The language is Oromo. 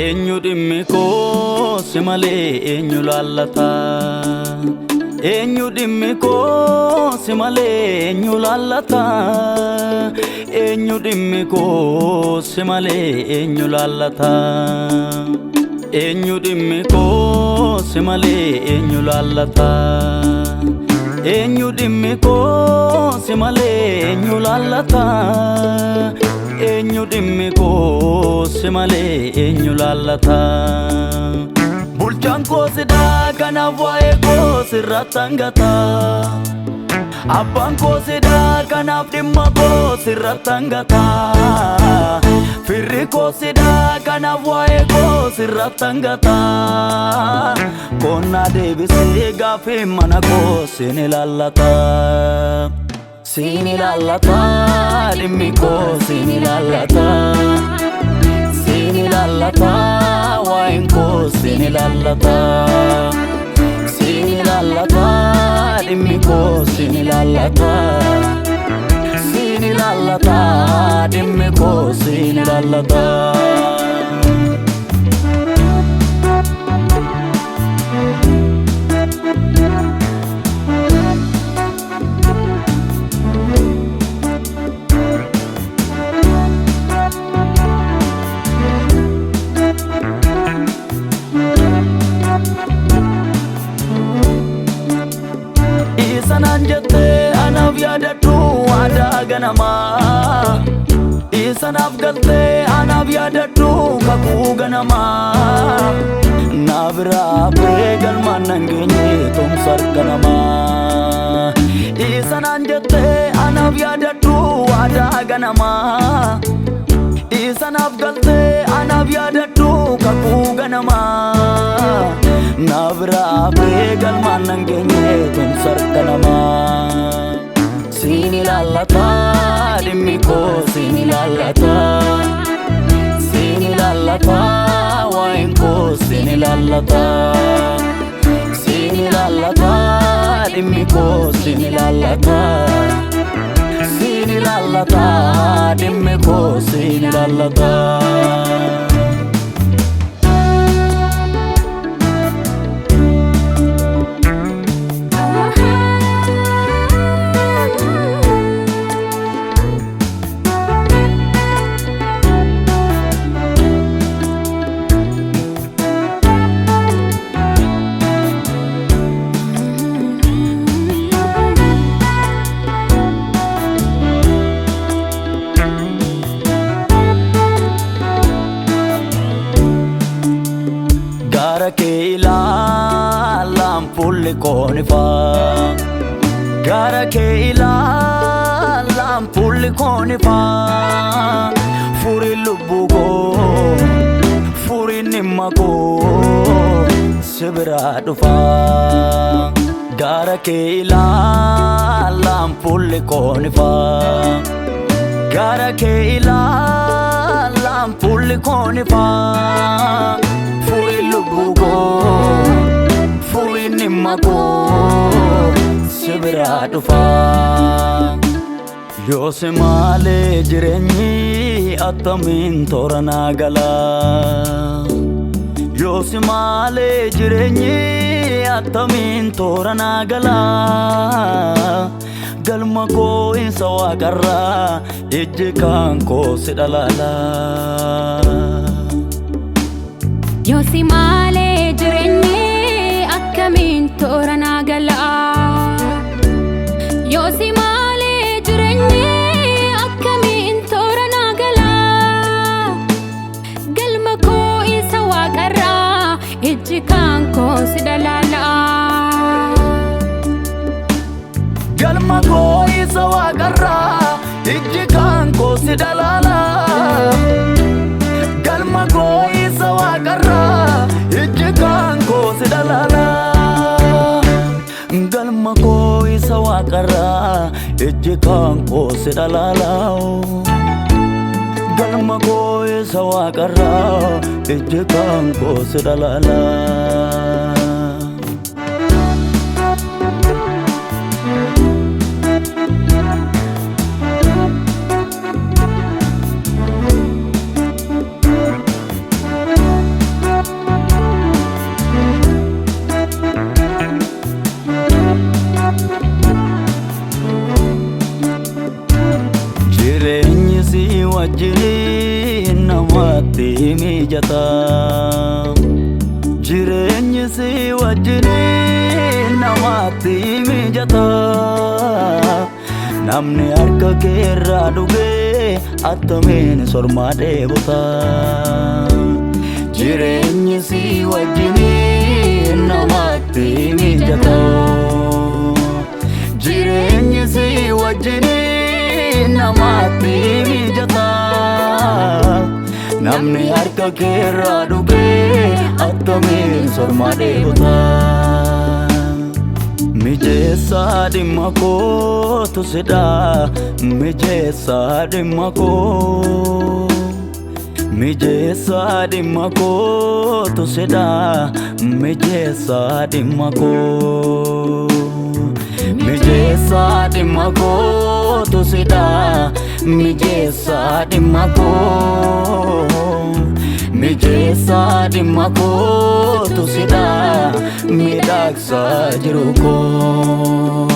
Eenyu dhimmi koo si malee eenyu laallata. Eenyu dhimmi koo si malee eenyu laallata. Eenyu dhimmi koo si malee eenyu laallata. Eenyu dhimmi koo si malee eenyu laallata. Eenyu dhimmi koo si malee eenyu laallata. Eenyu dhimmi koo si malee eenyu laallata. Bulchaan koo sidaa kanaaf waa'ee koo sirratti hangata. Abbaan koo sidaa kanaaf dhimma koo sirratti hangata. Firri koo sidaa kanaaf waa'ee koo sirratti hangata. Qonnaa deebisee gaafii mana koo siin ilaallata. Siin ilaallata dhimmi koo siin ilaallata. Siin ilaallata waa'een koo siin ilaallata. Siin ilaallata dhimmi koo siin ilaallata. Siin ilaallata dhimmi koo siin ilaallata. Isanan jette anaaf yaadadhu aadaa ganamaa. Isanaaf galte anaaf yaadadhu kakuu ganamaa. Na biraa bee galmaan nan geenye tumsa arganamaa. Isanan jette anaaf yaadadhu aadaa ganamaa. Isanaaf galte anaaf yaadadhu kakuu ganamaa. Na biraa bee galmaan nan geenye tumsa arganamaa. Siin ilaallata dhimmi koo siin ilaallata. Siin ilaallata waa'een koo siin ilaallata. Siin ilaallata dhimmi koo siin ilaallata. Siin ilaallata dhimmi koo siin ilaallata. Gara kee ilaalaan fuulli koo ni faa. Gara kee ilaalaan fuulli koo ni faa. Furi lubbuu koo, furi dhimma koo si biraa dhufaa. Gara kee ilaalaan fuulli koo ni faa. Gara kee ilaalaan fuulli koo ni faa. Furi lubbuu koo, furi dhimma koo si biraa dhufaa. Yoo si malee jireenyi attamiin toora naa gala. Yoo si malee jireenyi attamiin toora naa gala. Galma koo isa waaqarraa ijji kan koo si dhalaala. Yoo si malee jireenyi akkamiin toora naa gala. Yoo si malee jireenyi akkamiin toora naa gala. Galma koo isa waaqarraa ijji kan koo si dhalaala. Galma koo isa waaqarraa ijji kan koo si dhalaala. Galma koo isa waaqarraa ijji kan koo si dhalaala. Galma koo isa waaqarraa ijji kan koo si dhalaala. Galma koo isa waaqarraa ijji kan koo si dhalaala. wajjin namatti mijata jireenyi si wajjin namatti mijata namni harka keerraa dhugee attamiin sormaa dheebota jireenyi si wajjin namatti mijata jireenyi si wajjin namatti mijata namni harka keerraa dhugee attamiin sormaa dheebota mijeessa dhimma kootu sidha mijeessa dhimma koo mijeessa dhimma kootu sidha mijeessa dhimma koo mijeessa dhimma kootu sidha mijeessa dhimma koo mijeessa dhimma kootu sidha midhaaksa jiru koo